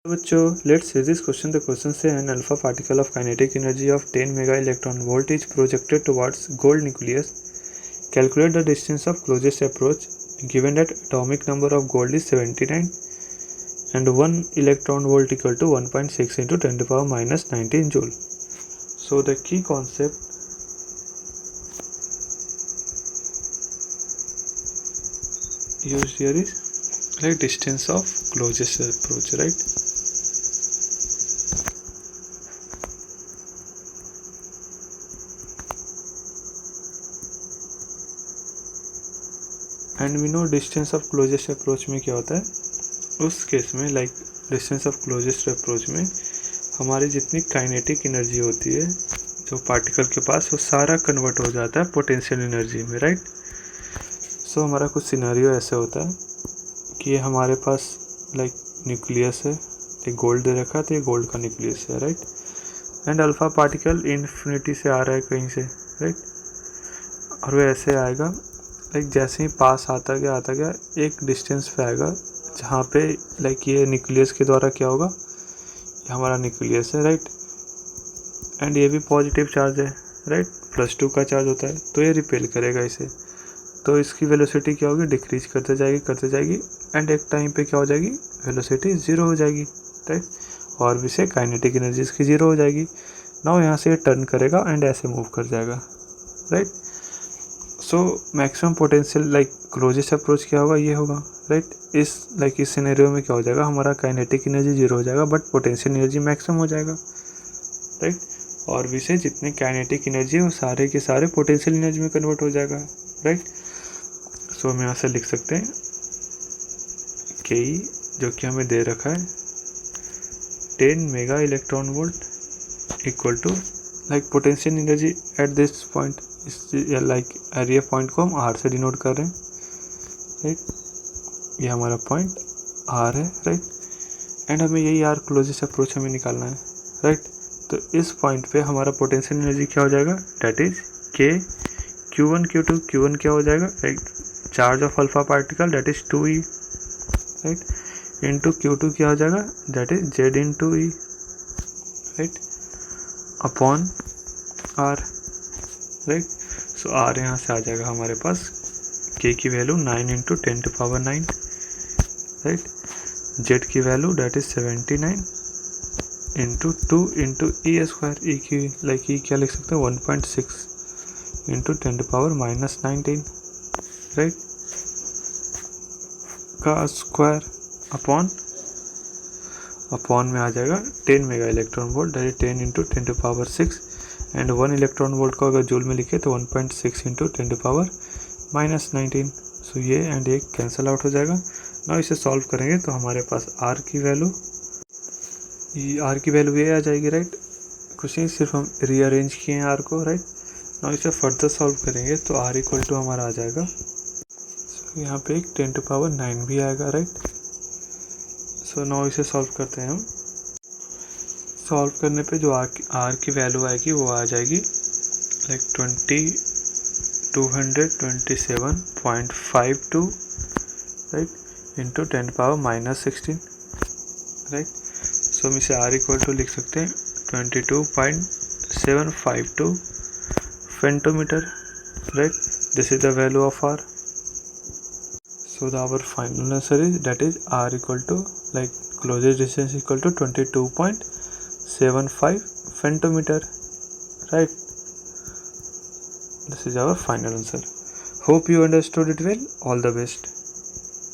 बच्चों let's see this question. The question says an alpha particle of kinetic energy of 10 mega electron volt is projected towards gold nucleus. Calculate the distance of closest approach given that atomic number of gold is 79 and 1 electron volt equal to 1.6 into 10 to the power minus 19 joule. So the key concept used here is like distance of closest approach, right? And we know distance of closest approach में क्या होता है उस case में, like distance of closest approach में हमारी जितनी kinetic energy होती है जो पार्टिकल के पास, वो सारा कन्वर्ट हो जाता है पोटेंशियल एनर्जी में, राइट। सो हमारा कुछ सिनेरियो ऐसे होता है कि हमारे पास लाइक न्यूक्लियस है, एक गोल्ड दे रखा है तो ये गोल्ड का न्यूक्लियस है, right. And alpha particle infinity से आ रहा है कहीं से, राइट। और वो ऐसे आएगा लाइक जैसे ही पास आता गया एक डिस्टेंस पे आएगा जहाँ पे लाइक ये न्यूक्लियस के द्वारा क्या होगा, ये हमारा न्यूक्लियस है, राइट। एंड ये भी पॉजिटिव चार्ज है, राइट, +2 का चार्ज होता है, तो ये रिपेल करेगा इसे, तो इसकी वेलोसिटी क्या होगी, डिक्रीज करते जाएगी एंड एक टाइम पे क्या हो जाएगी, वेलोसिटी 0 हो जाएगी, राइट। और भी से काइनेटिक एनर्जी इसकी 0 हो जाएगी। नाउ यहाँ से ये टर्न करेगा एंड ऐसे मूव कर जाएगा, right. So maximum potential like closest approach क्या होगा, ये होगा, राइट। इस सिनेरियो में क्या हो जाएगा, हमारा काइनेटिक एनर्जी 0 हो जाएगा बट पोटेंशियल एनर्जी मैक्सिमम हो जाएगा, राइट। और भी से जितने काइनेटिक एनर्जी है वो सारे के सारे पोटेंशियल एनर्जी में कन्वर्ट हो जाएगा, राइट। सो हम यहाँ से लिख सकते हैं के जो कि हमें दे रखा है 10 mega electron volt equal to like potential energy at this point, इस लाइक एरिया पॉइंट को हम आर से डिनोट कर रहे हैं, राइट। ये हमारा पॉइंट आर है, राइट। एंड हमें यही आर क्लोजेस्ट अप्रोच हमें निकालना है, राइट। तो इस पॉइंट पे हमारा पोटेंशियल एनर्जी क्या हो जाएगा, डेट इज के Q1 Q2, Q1 क्या हो जाएगा, like charge of alpha particle that is 2e, right, into Q2 क्या हो जाएगा, that is Z into E, right, upon R, right. So R यहाँ से आ जाएगा हमारे पास K की वैल्यू 9 इंटू 10 टू पावर 9, राइट। Z की value that is 79 into 2 into E square, E की लाइक E क्या लिख सकते हैं 1.6 into 10 to power minus 19, right, का स्क्वायर अपॉन में आ जाएगा 10 mega electron volt, that is 10 into 10 to power 6 and 1 electron volt को अगर जूल में लिखे तो 1.6 into 10 to power minus 19। So ये एंड ये कैंसिल आउट हो जाएगा। ना इसे सॉल्व करेंगे तो हमारे पास R की वैल्यू ये आ जाएगी, राइट। कुछ नहीं, सिर्फ हम रीअरेंज किए हैं R को, राइट। ना इसे फर्दर सॉल्व करेंगे तो R इक्वल टू हमारा आ जाएगा, सो यहाँ पे एक 10 टू पावर 9 भी आएगा, राइट। सो नाउ इसे सॉल्व करते हैं हम। सॉल्व करने पे जो R की वैल्यू आएगी वो आ जाएगी like 227.52, right, into 10 power minus 16, right. So हम इसे R इक्वल टू लिख सकते हैं 22.752 femtometre, right. This is the value of R. So our final answer is that is R equal to like closest distance equal to 22.75 femtometer, right. This is our final answer. Hope you understood it well. All the best.